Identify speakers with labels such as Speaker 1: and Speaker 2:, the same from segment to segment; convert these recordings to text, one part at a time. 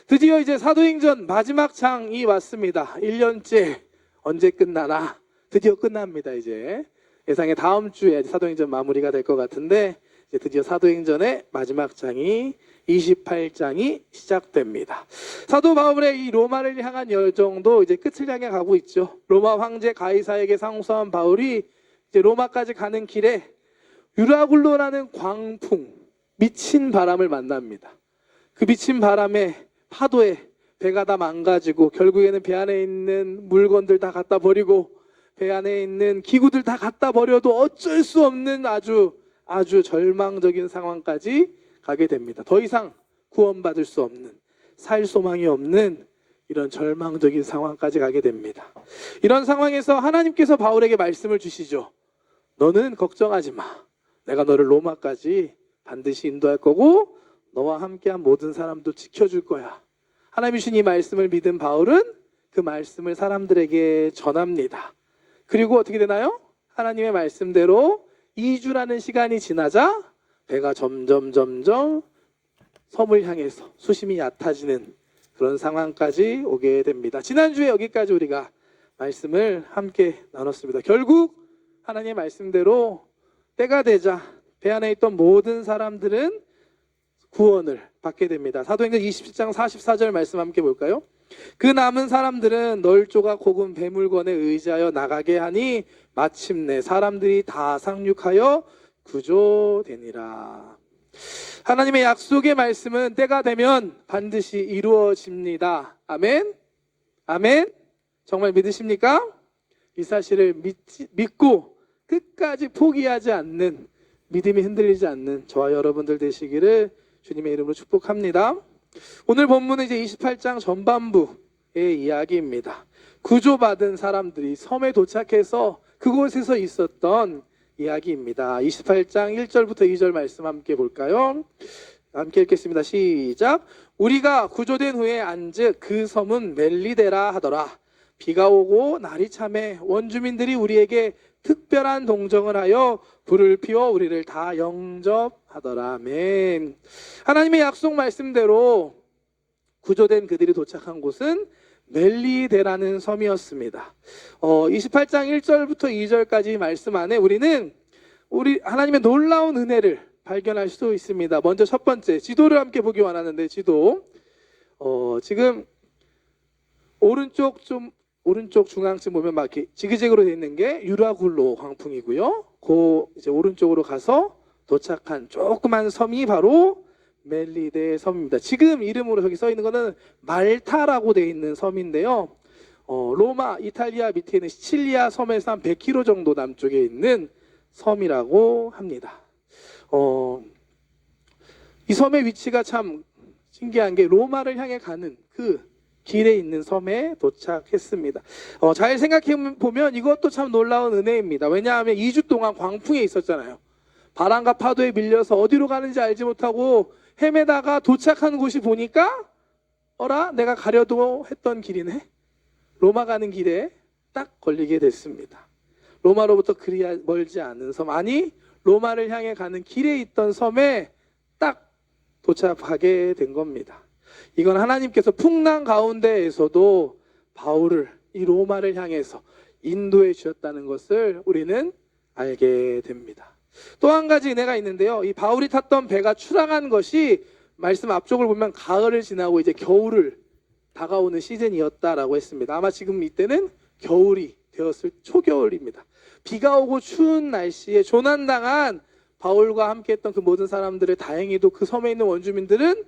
Speaker 1: 드디어 이제 사도행전 마지막 장이 왔습니다. 1년째 언제 끝나나 드디어 끝납니다. 이제 예상에 다음 주에 사도행전 마무리가 될 것 같은데 이제 드디어 사도행전의 마지막 장이 28장이 시작됩니다. 사도 바울의 이 로마를 향한 열정도 이제 끝을 향해 가고 있죠. 로마 황제 가이사에게 상소한 바울이 이제 로마까지 가는 길에 유라굴로라는 광풍, 미친 바람을 만납니다. 그 미친 바람에 파도에 배가 다 망가지고 결국에는 배 안에 있는 물건들 다 갖다 버리고 배 안에 있는 기구들 다 갖다 버려도 어쩔 수 없는 아주 절망적인 상황까지 가게 됩니다. 더 이상 구원받을 수 없는, 살 소망이 없는 이런 절망적인 상황까지 가게 됩니다. 이런 상황에서 하나님께서 바울에게 말씀을 주시죠. 너는 걱정하지 마. 내가 너를 로마까지 반드시 인도할 거고 너와 함께한 모든 사람도 지켜줄 거야. 하나님이 주신 이 말씀을 믿은 바울은 그 말씀을 사람들에게 전합니다. 그리고 어떻게 되나요? 하나님의 말씀대로 2주라는 시간이 지나자 배가 점점 섬을 향해서 수심이 얕아지는 그런 상황까지 오게 됩니다. 지난주에 여기까지 우리가 말씀을 함께 나눴습니다. 결국 하나님의 말씀대로 때가 되자 배 안에 있던 모든 사람들은 구원을 받게 됩니다. 사도행전 27장 44절 말씀 함께 볼까요? 그 남은 사람들은 널조가 고금 배물건에 의지하여 나가게 하니 마침내 사람들이 다 상륙하여 구조되니라. 하나님의 약속의 말씀은 때가 되면 반드시 이루어집니다. 아멘? 아멘? 정말 믿으십니까? 이 사실을 믿고 끝까지 포기하지 않는, 믿음이 흔들리지 않는 저와 여러분들 되시기를 주님의 이름으로 축복합니다. 오늘 본문은 이제 28장 전반부의 이야기입니다. 구조받은 사람들이 섬에 도착해서 그곳에서 있었던 이야기입니다. 28장 1절부터 2절 말씀 함께 볼까요? 함께 읽겠습니다. 시작. 우리가 구조된 후에 안즉 그 섬은 멜리데라 하더라. 비가 오고 날이 참해 원주민들이 우리에게 특별한 동정을 하여 불을 피워 우리를 다 영접하더라. 아멘. 하나님의 약속 말씀대로 구조된 그들이 도착한 곳은 멜리데라는 섬이었습니다. 28장 1절부터 2절까지 말씀 안에 우리는 하나님의 놀라운 은혜를 발견할 수 있습니다. 먼저 첫 번째 지도를 함께 보기 원하는데 지도 지금 오른쪽 중앙쯤 보면 막 이렇게 지그재그로 되어 있는 게 유라굴로 광풍이고요. 그 이제 오른쪽으로 가서 도착한 조그만 섬이 바로 멜리데 섬입니다. 지금 이름으로 저기 써 있는 거는 말타라고 되어 있는 섬인데요. 로마, 이탈리아 밑에 있는 시칠리아 섬에서 한 100km 정도 남쪽에 있는 섬이라고 합니다. 이 섬의 위치가 참 신기한 게 로마를 향해 가는 그 길에 있는 섬에 도착했습니다. 잘 생각해 보면 이것도 참 놀라운 은혜입니다. 왜냐하면 2주 동안 광풍에 있었잖아요. 바람과 파도에 밀려서 어디로 가는지 알지 못하고 헤매다가 도착한 곳이 보니까 어라? 내가 가려고 했던 길이네. 로마 가는 길에 딱 걸리게 됐습니다. 로마로부터 그리 멀지 않은 섬, 아니 로마를 향해 가는 길에 있던 섬에 딱 도착하게 된 겁니다. 이건 하나님께서 풍랑 가운데에서도 바울을 이 로마를 향해서 인도해 주셨다는 것을 우리는 알게 됩니다. 또 한 가지 은혜가 있는데요. 이 바울이 탔던 배가 출항한 것이 말씀 앞쪽을 보면 가을을 지나고 이제 겨울을 다가오는 시즌이었다라고 했습니다. 아마 지금 이때는 겨울이 되었을 초겨울입니다. 비가 오고 추운 날씨에 조난당한 바울과 함께했던 그 모든 사람들을 다행히도 그 섬에 있는 원주민들은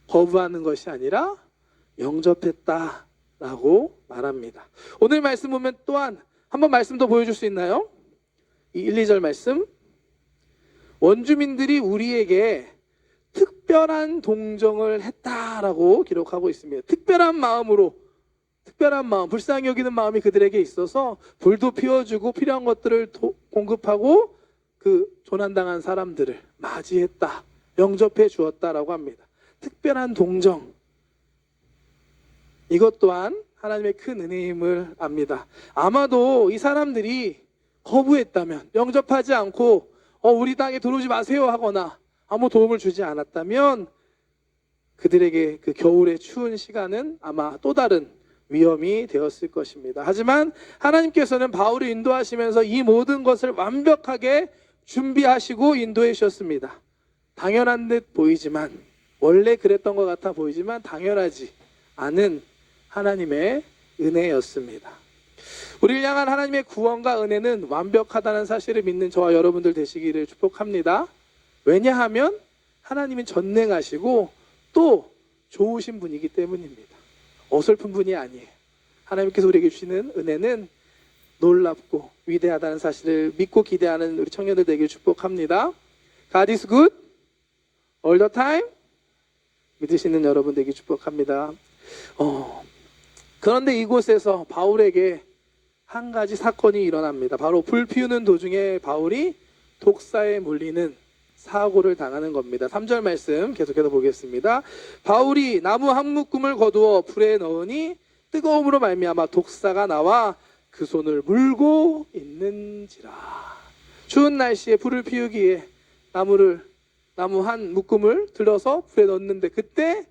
Speaker 1: 거부하는 것이 아니라 영접했다라고 말합니다. 오늘 말씀 보면 또한 한번 말씀 더 보여줄 수 있나요? 이 1, 2절 말씀. 원주민들이 우리에게 특별한 동정을 했다라고 기록하고 있습니다. 특별한 마음, 불쌍히 여기는 마음이 그들에게 있어서 불도 피워주고 필요한 것들을 공급하고 그 조난당한 사람들을 맞이했다, 영접해 주었다라고 합니다. 특별한 동정, 이것 또한 하나님의 큰 은혜임을 압니다. 아마도 이 사람들이 거부했다면, 영접하지 않고 우리 땅에 들어오지 마세요 하거나 아무 도움을 주지 않았다면 그들에게 그 겨울의 추운 시간은 아마 또 다른 위험이 되었을 것입니다. 하지만 하나님께서는 바울을 인도하시면서 이 모든 것을 완벽하게 준비하시고 인도해 주셨습니다. 당연한 듯 보이지만, 원래 그랬던 것 같아 보이지만 당연하지 않은 하나님의 은혜였습니다. 우리를 향한 하나님의 구원과 은혜는 완벽하다는 사실을 믿는 저와 여러분들 되시기를 축복합니다. 왜냐하면 하나님은 전능하시고 또 좋으신 분이기 때문입니다. 어설픈 분이 아니에요. 하나님께서 우리에게 주시는 은혜는 놀랍고 위대하다는 사실을 믿고 기대하는 우리 청년들 되길 축복합니다. God is good all the time. 믿으시는 여러분 되길 축복합니다. 그런데 이곳에서 바울에게 한 가지 사건이 일어납니다. 바로 불 피우는 도중에 바울이 독사에 물리는 사고를 당하는 겁니다. 3절 말씀 계속해서 보겠습니다. 바울이 나무 한 묶음을 거두어 불에 넣으니 뜨거움으로 말미암아 독사가 나와 그 손을 물고 있는지라. 추운 날씨에 불을 피우기에 나무 한 묶음을 들어서 불에 넣었는데 그때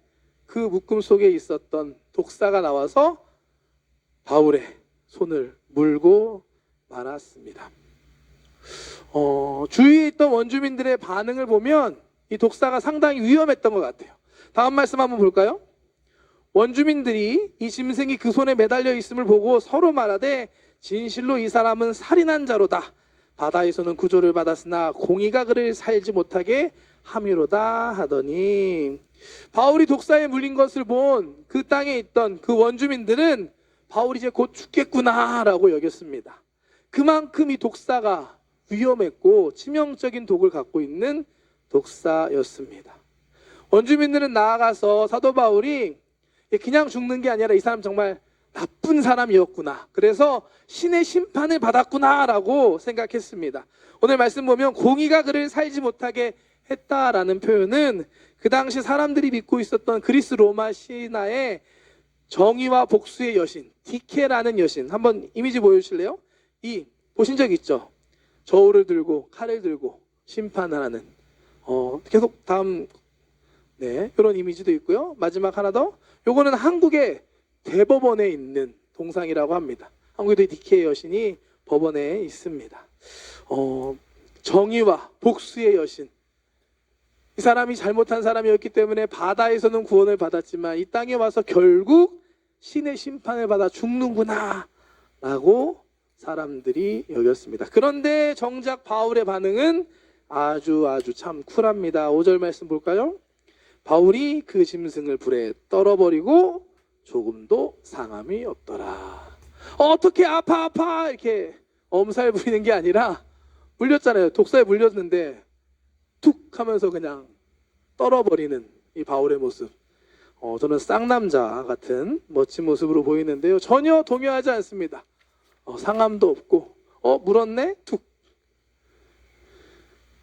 Speaker 1: 그 묶음 속에 있었던 독사가 나와서 바울의 손을 물고 말았습니다. 주위에 있던 원주민들의 반응을 보면 이 독사가 상당히 위험했던 것 같아요. 다음 말씀 한번 볼까요? 원주민들이 이 짐승이 그 손에 매달려 있음을 보고 서로 말하되 진실로 이 사람은 살인한 자로다. 바다에서는 구조를 받았으나 공의가 그를 살지 못하게 함이로다 하더니, 바울이 독사에 물린 것을 본 그 땅에 있던 그 원주민들은 바울이 이제 곧 죽겠구나 라고 여겼습니다. 그만큼 이 독사가 위험했고 치명적인 독을 갖고 있는 독사였습니다. 원주민들은 나아가서 사도 바울이 그냥 죽는 게 아니라 이 사람 정말 나쁜 사람이었구나, 그래서 신의 심판을 받았구나 라고 생각했습니다. 오늘 말씀 보면 공의가 그를 살지 못하게 했다라는 표현은 그 당시 사람들이 믿고 있었던 그리스 로마 신화의 정의와 복수의 여신 디케라는 여신, 한번 이미지 보여주실래요? 보신 적 있죠? 저울을 들고 칼을 들고 심판을 하는, 계속 다음, 이런 이미지도 있고요. 마지막 하나 더, 요거는 한국의 대법원에 있는 동상이라고 합니다. 한국에도 디케의 여신이 법원에 있습니다. 정의와 복수의 여신, 이 사람이 잘못한 사람이었기 때문에 바다에서는 구원을 받았지만 이 땅에 와서 결국 신의 심판을 받아 죽는구나 라고 사람들이 여겼습니다. 그런데 정작 바울의 반응은 아주 참 쿨합니다. 5절 말씀 볼까요? 바울이 그 짐승을 불에 떨어버리고 조금도 상함이 없더라. 어떻게 아파 이렇게 엄살 부리는 게 아니라, 물렸잖아요. 독사에 물렸는데 툭 하면서 그냥 떨어버리는 이 바울의 모습, 저는 쌍남자 같은 멋진 모습으로 보이는데요, 전혀 동요하지 않습니다. 상함도 없고 물었네 툭.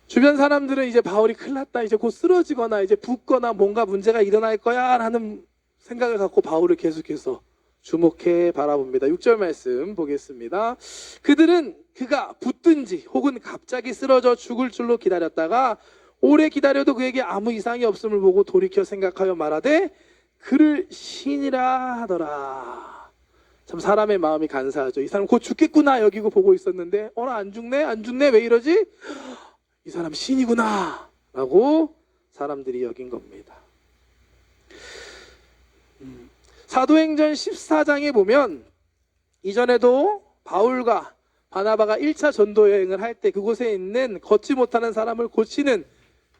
Speaker 1: 주변 사람들은 이제 바울이 큰일 났다, 이제 곧 쓰러지거나 이제 붓거나 뭔가 문제가 일어날 거야 라는 생각을 갖고 바울을 계속해서 주목해 바라봅니다. 6절 말씀 보겠습니다. 그들은 그가 붙든지 혹은 갑자기 쓰러져 죽을 줄로 기다렸다가 오래 기다려도 그에게 아무 이상이 없음을 보고 돌이켜 생각하여 말하되 그를 신이라 하더라. 참 사람의 마음이 간사하죠. 이 사람 곧 죽겠구나 여기고 보고 있었는데 나 안 죽네 왜 이러지? 이 사람 신이구나 라고 사람들이 여긴 겁니다. 사도행전 14장에 보면 이전에도 바울과 바나바가 1차 전도 여행을 할 때 그곳에 있는 걷지 못하는 사람을 고치는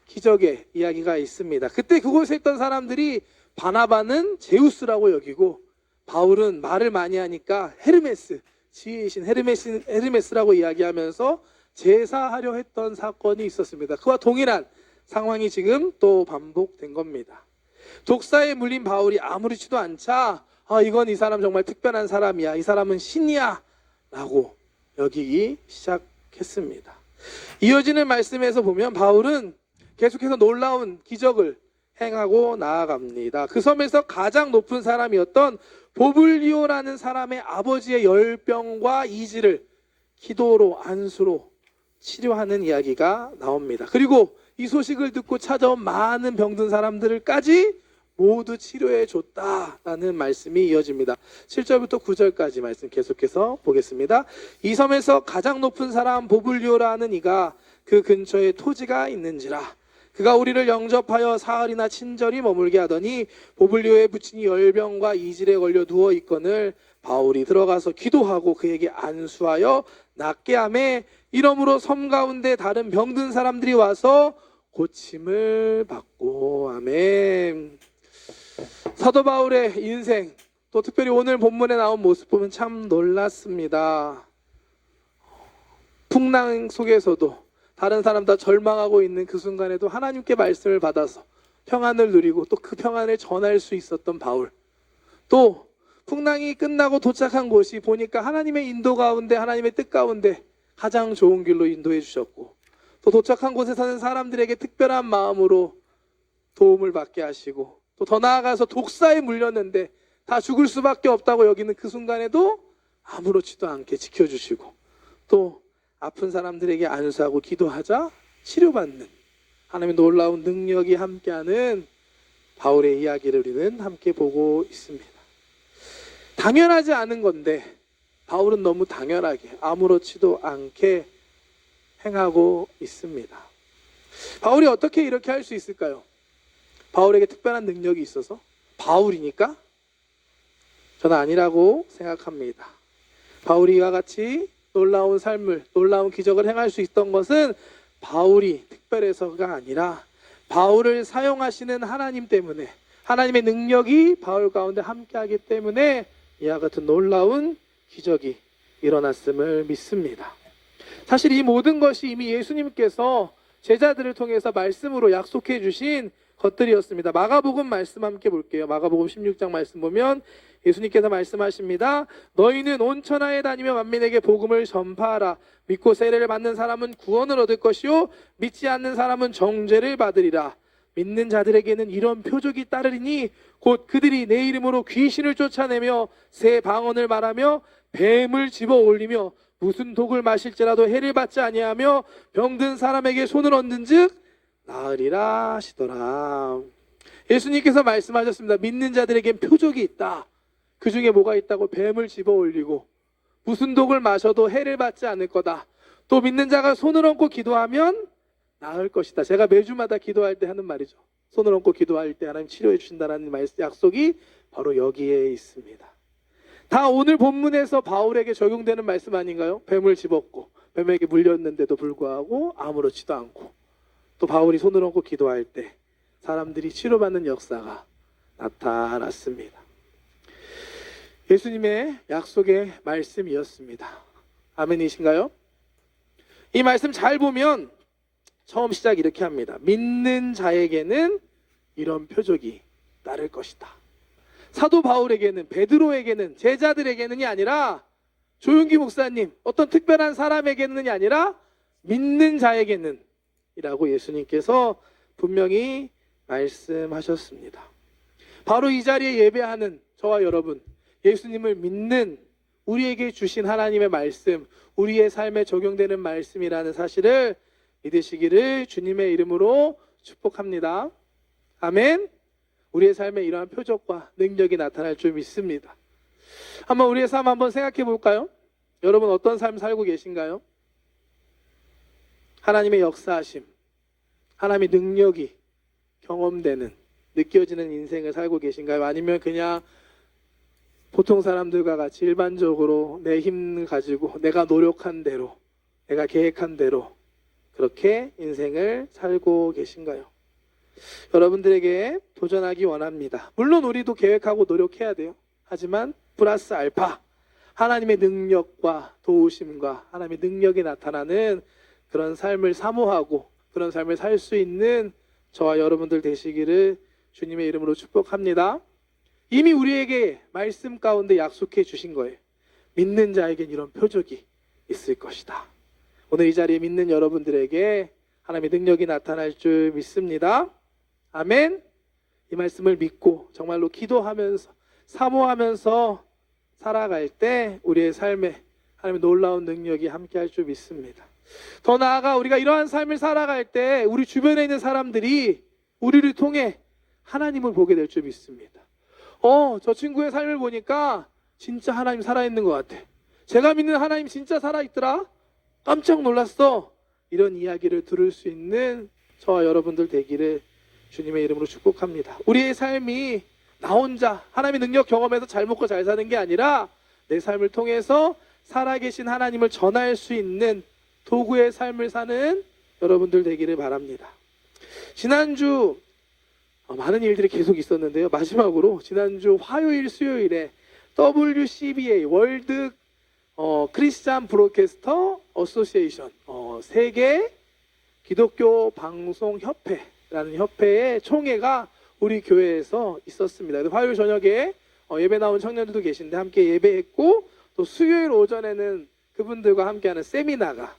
Speaker 1: 기적의 이야기가 있습니다. 그때 그곳에 있던 사람들이 바나바는 제우스라고 여기고 바울은 말을 많이 하니까 헤르메스, 지혜의 신 헤르메스라고 이야기하면서 제사하려 했던 사건이 있었습니다. 그와 동일한 상황이 지금 또 반복된 겁니다. 독사에 물린 바울이 아무렇지도 않자 이건 이 사람 정말 특별한 사람이야, 이 사람은 신이야 라고 여기기 시작했습니다. 이어지는 말씀에서 보면 바울은 계속해서 놀라운 기적을 행하고 나아갑니다. 그 섬에서 가장 높은 사람이었던 보블리오라는 사람의 아버지의 열병과 이지를 기도로 안수로 치료하는 이야기가 나옵니다. 그리고 이 소식을 듣고 찾아온 많은 병든 사람들까지 모두 치료해 줬다라는 말씀이 이어집니다. 7절부터 9절까지 말씀 계속해서 보겠습니다. 이 섬에서 가장 높은 사람 보블리오라는 이가 그 근처에 토지가 있는지라. 그가 우리를 영접하여 사흘이나 친절히 머물게 하더니 보블리오의 부친이 열병과 이질에 걸려 누워 있거늘 바울이 들어가서 기도하고 그에게 안수하여 낫게 하매 이러므로 섬 가운데 다른 병든 사람들이 와서 고침을 받고. 아멘. 사도 바울의 인생, 또 특별히 오늘 본문에 나온 모습 보면 참 놀랐습니다. 풍랑 속에서도 다른 사람 다 절망하고 있는 그 순간에도 하나님께 말씀을 받아서 평안을 누리고 또 그 평안을 전할 수 있었던 바울. 또 풍랑이 끝나고 도착한 곳이 보니까 하나님의 인도 가운데, 하나님의 뜻 가운데 가장 좋은 길로 인도해 주셨고, 또 도착한 곳에 사는 사람들에게 특별한 마음으로 도움을 받게 하시고, 또 더 나아가서 독사에 물렸는데 다 죽을 수밖에 없다고 여기는 그 순간에도 아무렇지도 않게 지켜주시고, 또 아픈 사람들에게 안수하고 기도하자 치료받는 하나님의 놀라운 능력이 함께하는 바울의 이야기를 우리는 함께 보고 있습니다. 당연하지 않은 건데 바울은 너무 당연하게 아무렇지도 않게 행하고 있습니다. 바울이 어떻게 이렇게 할 수 있을까요? 바울에게 특별한 능력이 있어서? 바울이니까? 저는 아니라고 생각합니다. 바울이 이와 같이 놀라운 삶을, 놀라운 기적을 행할 수 있던 것은 바울이 특별해서가 아니라 바울을 사용하시는 하나님 때문에, 하나님의 능력이 바울 가운데 함께하기 때문에 이와 같은 놀라운 기적이 일어났음을 믿습니다. 사실 이 모든 것이 이미 예수님께서 제자들을 통해서 말씀으로 약속해 주신 것들이었습니다. 마가복음 말씀 함께 볼게요. 마가복음 16장 말씀 보면 예수님께서 말씀하십니다. 너희는 온 천하에 다니며 만민에게 복음을 전파하라. 믿고 세례를 받는 사람은 구원을 얻을 것이요 믿지 않는 사람은 정죄를 받으리라. 믿는 자들에게는 이런 표적이 따르리니 곧 그들이 내 이름으로 귀신을 쫓아내며 새 방언을 말하며 뱀을 집어 올리며 무슨 독을 마실지라도 해를 받지 아니하며 병든 사람에게 손을 얹은즉 나으리라 하시더라. 예수님께서 말씀하셨습니다. 믿는 자들에겐 표적이 있다. 그 중에 뭐가 있다고? 뱀을 집어 올리고 무슨 독을 마셔도 해를 받지 않을 거다. 또 믿는 자가 손을 얹고 기도하면 나을 것이다. 제가 매주마다 기도할 때 하는 말이죠. 손을 얹고 기도할 때 하나님 치료해 주신다는 약속이 바로 여기에 있습니다. 다 오늘 본문에서 바울에게 적용되는 말씀 아닌가요? 뱀을 집었고 뱀에게 물렸는데도 불구하고 아무렇지도 않고, 또 바울이 손을 얹고 기도할 때 사람들이 치료받는 역사가 나타났습니다. 예수님의 약속의 말씀이었습니다. 아멘이신가요? 이 말씀 잘 보면 처음 시작 이렇게 합니다. 믿는 자에게는 이런 표적이 따를 것이다. 사도 바울에게는, 베드로에게는, 제자들에게는이 아니라 조용기 목사님, 어떤 특별한 사람에게는이 아니라 믿는 자에게는 이라고 예수님께서 분명히 말씀하셨습니다. 바로 이 자리에 예배하는 저와 여러분, 예수님을 믿는 우리에게 주신 하나님의 말씀, 우리의 삶에 적용되는 말씀이라는 사실을 믿으시기를 주님의 이름으로 축복합니다. 아멘. 우리의 삶에 이러한 표적과 능력이 나타날 줄 믿습니다. 한번 우리의 삶 한번 생각해 볼까요? 여러분 어떤 삶 살고 계신가요? 하나님의 역사하심, 하나님의 능력이 경험되는, 느껴지는 인생을 살고 계신가요? 아니면 그냥 보통 사람들과 같이 일반적으로 내 힘을 가지고 내가 노력한 대로, 내가 계획한 대로 그렇게 인생을 살고 계신가요? 여러분들에게 도전하기 원합니다. 물론 우리도 계획하고 노력해야 돼요. 하지만 플러스 알파, 하나님의 능력과 도우심과 하나님의 능력이 나타나는 그런 삶을 사모하고 그런 삶을 살 수 있는 저와 여러분들 되시기를 주님의 이름으로 축복합니다. 이미 우리에게 말씀 가운데 약속해 주신 거예요. 믿는 자에겐 이런 표적이 있을 것이다. 오늘 이 자리에 믿는 여러분들에게 하나님의 능력이 나타날 줄 믿습니다. 아멘. 이 말씀을 믿고 정말로 기도하면서 사모하면서 살아갈 때 우리의 삶에 하나님의 놀라운 능력이 함께할 줄 믿습니다. 더 나아가 우리가 이러한 삶을 살아갈 때 우리 주변에 있는 사람들이 우리를 통해 하나님을 보게 될 줄 믿습니다. 저 친구의 삶을 보니까 진짜 하나님 살아있는 것 같아. 제가 믿는 하나님 진짜 살아있더라. 깜짝 놀랐어. 이런 이야기를 들을 수 있는 저와 여러분들 되기를 주님의 이름으로 축복합니다. 우리의 삶이 나 혼자 하나님의 능력 경험해서 잘 먹고 잘 사는 게 아니라 내 삶을 통해서 살아계신 하나님을 전할 수 있는 도구의 삶을 사는 여러분들 되기를 바랍니다. 지난주 많은 일들이 계속 있었는데요. 마지막으로 지난주 화요일 수요일에 WCBA 월드 크리스찬 브로드캐스터 어소시에이션 세계 기독교 방송 협회라는 협회의 총회가 우리 교회에서 있었습니다. 화요일 저녁에 예배 나온 청년들도 계신데 함께 예배했고, 또 수요일 오전에는 그분들과 함께하는 세미나가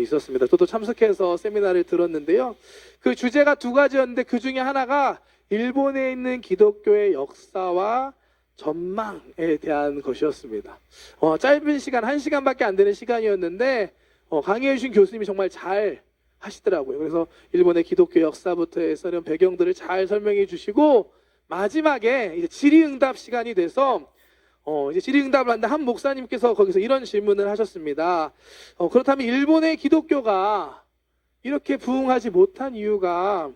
Speaker 1: 있었습니다. 저도 참석해서 세미나를 들었는데요. 그 주제가 두 가지였는데 그 중에 하나가 일본에 있는 기독교의 역사와 전망에 대한 것이었습니다. 짧은 시간, 1시간밖에 안 되는 시간이었는데 강의해 주신 교수님이 정말 잘 하시더라고요. 그래서 일본의 기독교 역사부터 해서 이런 배경들을 잘 설명해 주시고, 마지막에 이제 질의응답 시간이 돼서 이제 질의응답을 하는데 한 목사님께서 거기서 이런 질문을 하셨습니다. 그렇다면 일본의 기독교가 이렇게 부흥하지 못한 이유가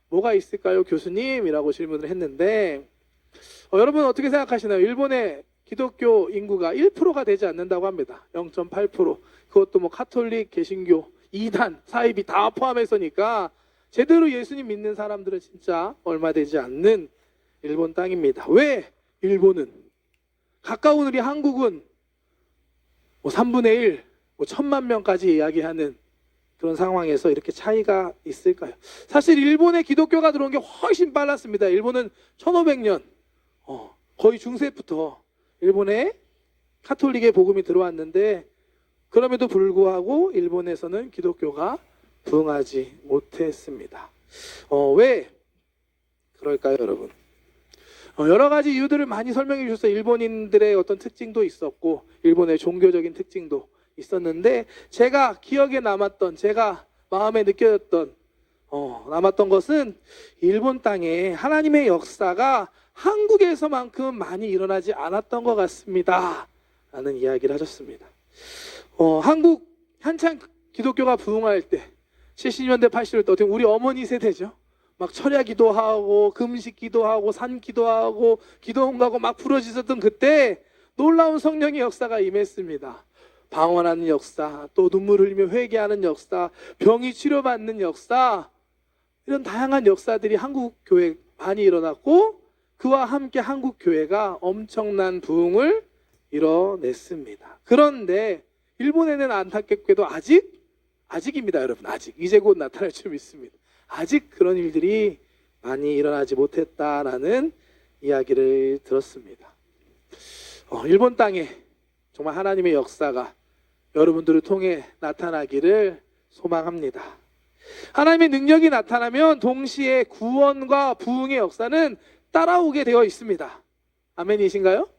Speaker 1: 뭐가 있을까요, 교수님? 이라고 질문을 했는데 여러분 어떻게 생각하시나요? 일본의 기독교 인구가 1%가 되지 않는다고 합니다. 0.8%. 그것도 뭐 카톨릭, 개신교, 이단, 사이비 다 포함해서니까 제대로 예수님 믿는 사람들은 진짜 얼마 되지 않는 일본 땅입니다. 왜 일본은? 가까운 우리 한국은 3분의 1, 1,000만 명까지 이야기하는 그런 상황에서 이렇게 차이가 있을까요? 사실 일본의 기독교가 들어온 게 훨씬 빨랐습니다. 일본은 1500년 거의 중세부터 일본에 카톨릭의 복음이 들어왔는데, 그럼에도 불구하고 일본에서는 기독교가 부흥하지 못했습니다. 왜 그럴까요, 여러분? 여러 가지 이유들을 많이 설명해 주셔서 일본인들의 어떤 특징도 있었고 일본의 종교적인 특징도 있었는데, 제가 기억에 남았던, 제가 마음에 느껴졌던 남았던 것은 일본 땅에 하나님의 역사가 한국에서만큼 많이 일어나지 않았던 것 같습니다 라는 이야기를 하셨습니다. 한국 한창 기독교가 부흥할 때 70년대 80년대 어떻게 우리 어머니 세대죠. 막 철야 기도하고 금식 기도하고 산 기도하고 기도원 가고 막 부러지셨던 그때 놀라운 성령의 역사가 임했습니다. 방언하는 역사, 또 눈물 흘리며 회개하는 역사, 병이 치료받는 역사, 이런 다양한 역사들이 한국 교회에 많이 일어났고, 그와 함께 한국 교회가 엄청난 부흥을 이뤄냈습니다. 그런데 일본에는 안타깝게도 아직입니다, 여러분. 아직 이제 곧 나타날 줄 믿습니다. 아직 그런 일들이 많이 일어나지 못했다라는 이야기를 들었습니다. 일본 땅에 정말 하나님의 역사가 여러분들을 통해 나타나기를 소망합니다. 하나님의 능력이 나타나면 동시에 구원과 부흥의 역사는 따라오게 되어 있습니다. 아멘이신가요?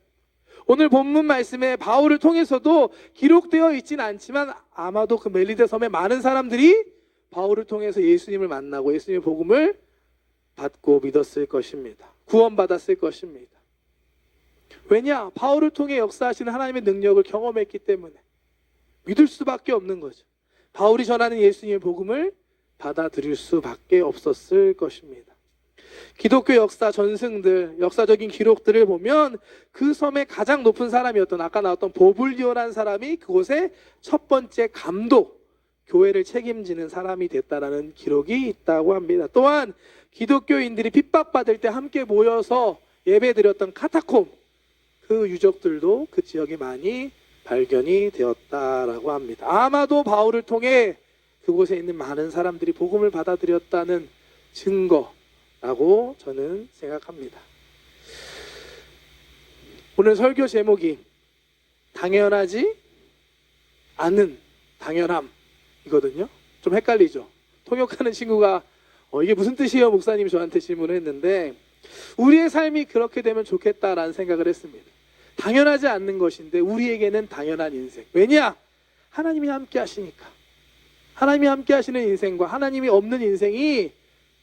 Speaker 1: 오늘 본문 말씀에 바울을 통해서도 기록되어 있지는 않지만 아마도 그 멜리데 섬에 많은 사람들이 바울을 통해서 예수님을 만나고 예수님의 복음을 받고 믿었을 것입니다. 구원받았을 것입니다. 왜냐? 바울을 통해 역사하시는 하나님의 능력을 경험했기 때문에 믿을 수밖에 없는 거죠. 바울이 전하는 예수님의 복음을 받아들일 수밖에 없었을 것입니다. 기독교 역사 전승들, 역사적인 기록들을 보면 그 섬의 가장 높은 사람이었던 아까 나왔던 보불리오라는 사람이 그곳의 첫 번째 감독, 교회를 책임지는 사람이 됐다라는 기록이 있다고 합니다. 또한 기독교인들이 핍박받을 때 함께 모여서 예배드렸던 카타콤, 그 유적들도 그 지역에 많이 발견이 되었다라고 합니다. 아마도 바울을 통해 그곳에 있는 많은 사람들이 복음을 받아들였다는 증거라고 저는 생각합니다. 오늘 설교 제목이 당연하지 않은 당연함이거든요. 좀 헷갈리죠? 통역하는 친구가 이게 무슨 뜻이에요? 목사님이 저한테 질문을 했는데, 우리의 삶이 그렇게 되면 좋겠다라는 생각을 했습니다. 당연하지 않는 것인데 우리에게는 당연한 인생. 왜냐? 하나님이 함께 하시니까. 하나님이 함께 하시는 인생과 하나님이 없는 인생이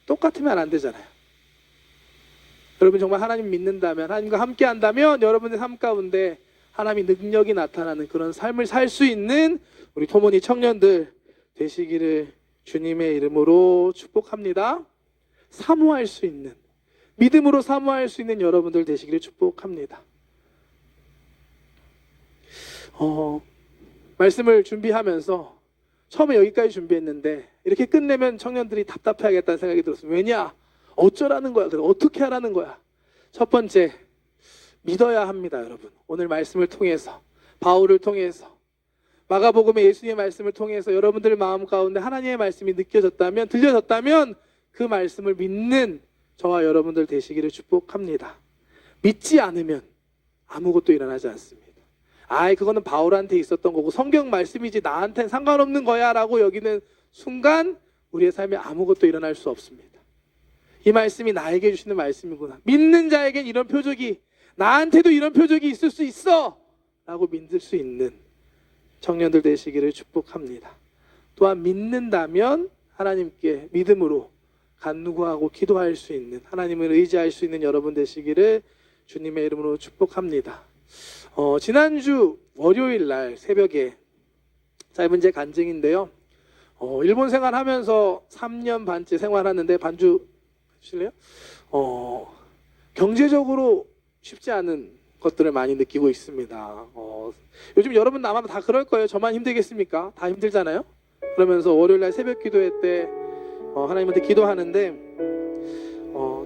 Speaker 1: 똑같으면 안 되잖아요. 여러분 정말 하나님 믿는다면, 하나님과 함께 한다면 여러분의 삶 가운데 하나님의 능력이 나타나는 그런 삶을 살 수 있는 우리 토모니 청년들 되시기를 주님의 이름으로 축복합니다. 사모할 수 있는, 믿음으로 사모할 수 있는 여러분들 되시기를 축복합니다. 말씀을 준비하면서 처음에 여기까지 준비했는데 이렇게 끝내면 청년들이 답답해하겠다는 생각이 들었어요. 왜냐? 어쩌라는 거야? 그래, 어떻게 하라는 거야? 첫 번째, 믿어야 합니다, 여러분. 오늘 말씀을 통해서, 바울을 통해서, 마가복음의 예수님의 말씀을 통해서 여러분들 마음 가운데 하나님의 말씀이 느껴졌다면, 들려졌다면 그 말씀을 믿는 저와 여러분들 되시기를 축복합니다. 믿지 않으면 아무것도 일어나지 않습니다. 그거는 바울한테 있었던 거고 성경 말씀이지 나한테는 상관없는 거야 라고 여기는 순간 우리의 삶에 아무것도 일어날 수 없습니다. 이 말씀이 나에게 주시는 말씀이구나. 믿는 자에겐 이런 표적이, 나한테도 이런 표적이 있을 수 있어 라고 믿을 수 있는 청년들 되시기를 축복합니다. 또한 믿는다면 하나님께 믿음으로 간구하고 기도할 수 있는, 하나님을 의지할 수 있는 여러분 되시기를 주님의 이름으로 축복합니다. 지난주 월요일 날 새벽에 짧은 제 간증인데요. 일본 생활하면서 3년 반째 생활하는데 반주 해주실래요? 경제적으로 쉽지 않은 것들을 많이 느끼고 있습니다. 요즘 여러분 아마도 다 그럴 거예요. 저만 힘들겠습니까? 다 힘들잖아요. 그러면서 월요일 날 새벽 기도회 때 하나님한테 기도하는데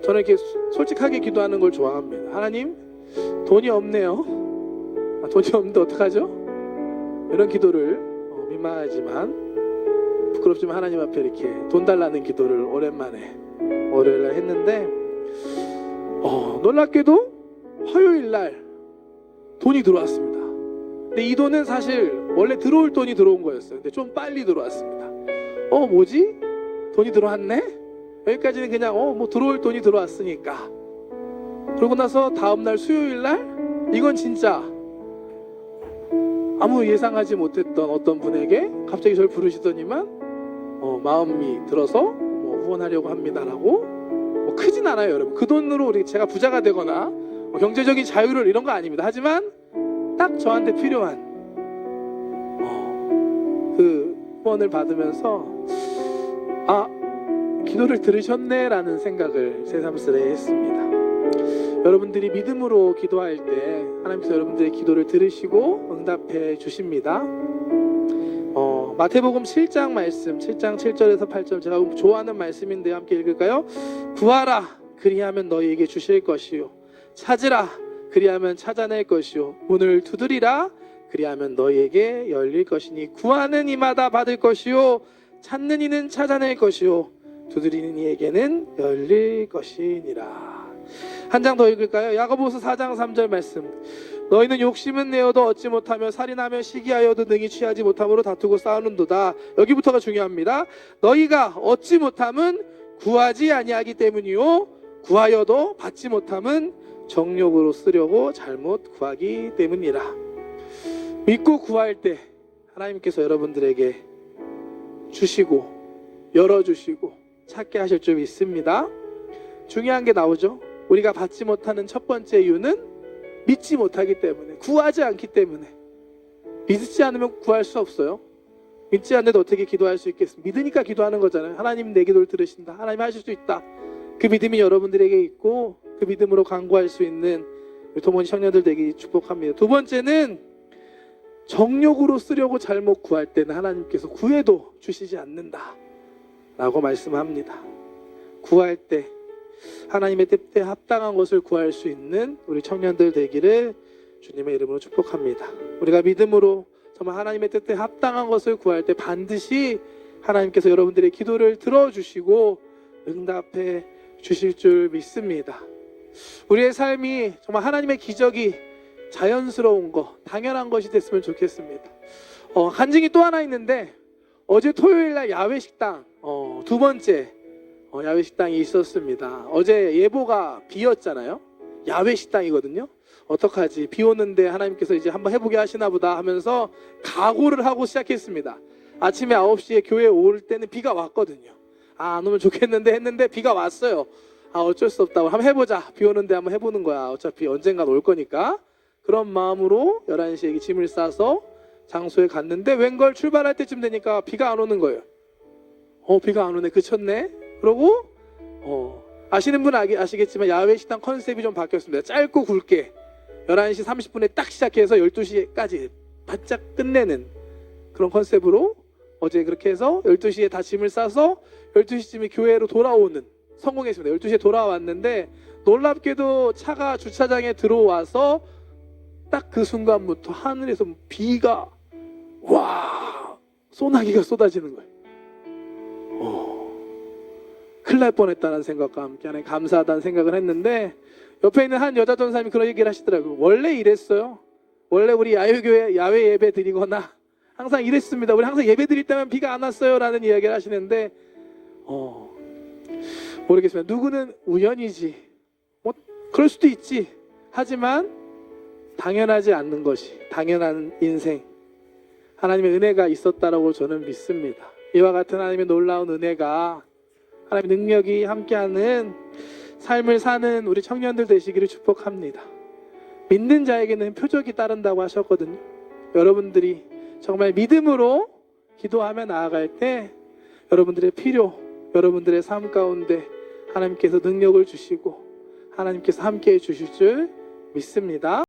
Speaker 1: 저는 이렇게 솔직하게 기도하는 걸 좋아합니다. 하나님, 돈이 없네요. 돈이 없는데 어떡하죠? 이런 기도를 민망하지만 부끄럽지만 하나님 앞에 이렇게 돈 달라는 기도를 오랜만에 월요일날 했는데 놀랍게도 화요일날 돈이 들어왔습니다. 근데 이 돈은 사실 원래 들어올 돈이 들어온 거였어요. 근데 좀 빨리 들어왔습니다. 뭐지? 돈이 들어왔네? 여기까지는 그냥 뭐 들어올 돈이 들어왔으니까. 그러고 나서 다음날 수요일날 이건 진짜 아무 예상하지 못했던 어떤 분에게 갑자기 저를 부르시더니만 마음이 들어서 후원하려고 합니다라고. 크진 않아요, 여러분. 그 돈으로 제가 부자가 되거나 경제적인 자유를 이런 거 아닙니다. 하지만 딱 저한테 필요한 그 후원을 받으면서 기도를 들으셨네라는 생각을 새삼스레 했습니다. 여러분들이 믿음으로 기도할 때 하나님께서 여러분들의 기도를 들으시고 응답해 주십니다. 마태복음 7장 말씀, 7장 7절에서 8절 제가 좋아하는 말씀인데 함께 읽을까요? 구하라, 그리하면 너희에게 주실 것이요, 찾으라, 그리하면 찾아낼 것이요, 문을 두드리라, 그리하면 너희에게 열릴 것이니 구하는 이마다 받을 것이요, 찾는 이는 찾아낼 것이요, 두드리는 이에게는 열릴 것이니라. 한 장 더 읽을까요? 야고보서 4장 3절 말씀. 너희는 욕심은 내어도 얻지 못하며 살인하며 시기하여도 능히 취하지 못함으로 다투고 싸우는도다. 여기부터가 중요합니다. 너희가 얻지 못함은 구하지 아니하기 때문이요, 구하여도 받지 못함은 정욕으로 쓰려고 잘못 구하기 때문이라. 믿고 구할 때 하나님께서 여러분들에게 주시고 열어주시고 찾게 하실 줄 믿습니다. 중요한 게 나오죠. 우리가 받지 못하는 첫 번째 이유는 믿지 못하기 때문에, 구하지 않기 때문에. 믿지 않으면 구할 수 없어요. 믿지 않는데 어떻게 기도할 수 있겠습니까? 믿으니까 기도하는 거잖아요. 하나님 내 기도를 들으신다, 하나님 하실 수 있다. 그 믿음이 여러분들에게 있고 그 믿음으로 간구할 수 있는 토모니 청년들 되기 축복합니다. 두 번째는 정욕으로 쓰려고 잘못 구할 때는 하나님께서 구해도 주시지 않는다 라고 말씀합니다. 구할 때 하나님의 뜻에 합당한 것을 구할 수 있는 우리 청년들 되기를 주님의 이름으로 축복합니다. 우리가 믿음으로 정말 하나님의 뜻에 합당한 것을 구할 때 반드시 하나님께서 여러분들의 기도를 들어주시고 응답해 주실 줄 믿습니다. 우리의 삶이 정말 하나님의 기적이 자연스러운 것, 당연한 것이 됐으면 좋겠습니다. 간증이 또 하나 있는데, 어제 토요일날 야외식당 두 번째 야외식당이 있었습니다. 어제 예보가 비였잖아요. 야외식당이거든요. 어떡하지? 비 오는데 하나님께서 이제 한번 해보게 하시나 보다 하면서 각오를 하고 시작했습니다. 아침에 9시에 교회에 올 때는 비가 왔거든요. 안 오면 좋겠는데 했는데 비가 왔어요. 아 어쩔 수 없다. 한번 해보자. 비 오는데 한번 해보는 거야. 어차피 언젠간 올 거니까. 그런 마음으로 11시에 짐을 싸서 장소에 갔는데 웬걸 출발할 때쯤 되니까 비가 안 오는 거예요. 비가 안 오네. 그쳤네. 그러고 아시는 분은 아시겠지만 야외 식당 컨셉이 좀 바뀌었습니다. 짧고 굵게 11시 30분에 딱 시작해서 12시까지 바짝 끝내는 그런 컨셉으로 어제 그렇게 해서 12시에 다 짐을 싸서 12시쯤에 교회로 돌아오는 성공했습니다. 12시에 돌아왔는데 놀랍게도 차가 주차장에 들어와서 딱 그 순간부터 하늘에서 비가 와 소나기가 쏟아지는 거예요. 큰일 날 뻔했다는 생각과 함께 하나님 감사하다는 생각을 했는데 옆에 있는 한 여자 전사님이 그런 얘기를 하시더라고요. 원래 이랬어요. 원래 우리 야외교회 야외 예배 드리거나 항상 이랬습니다. 우리 항상 예배 드릴 때만 비가 안 왔어요 라는 이야기를 하시는데 모르겠습니다. 누구는 우연이지 뭐 그럴 수도 있지. 하지만 당연하지 않는 것이 당연한 인생 하나님의 은혜가 있었다라고 저는 믿습니다. 이와 같은 하나님의 놀라운 은혜가 하나님의 능력이 함께하는 삶을 사는 우리 청년들 되시기를 축복합니다. 믿는 자에게는 표적이 따른다고 하셨거든요. 여러분들이 정말 믿음으로 기도하며 나아갈 때 여러분들의 필요, 여러분들의 삶 가운데 하나님께서 능력을 주시고 하나님께서 함께해 주실 줄 믿습니다.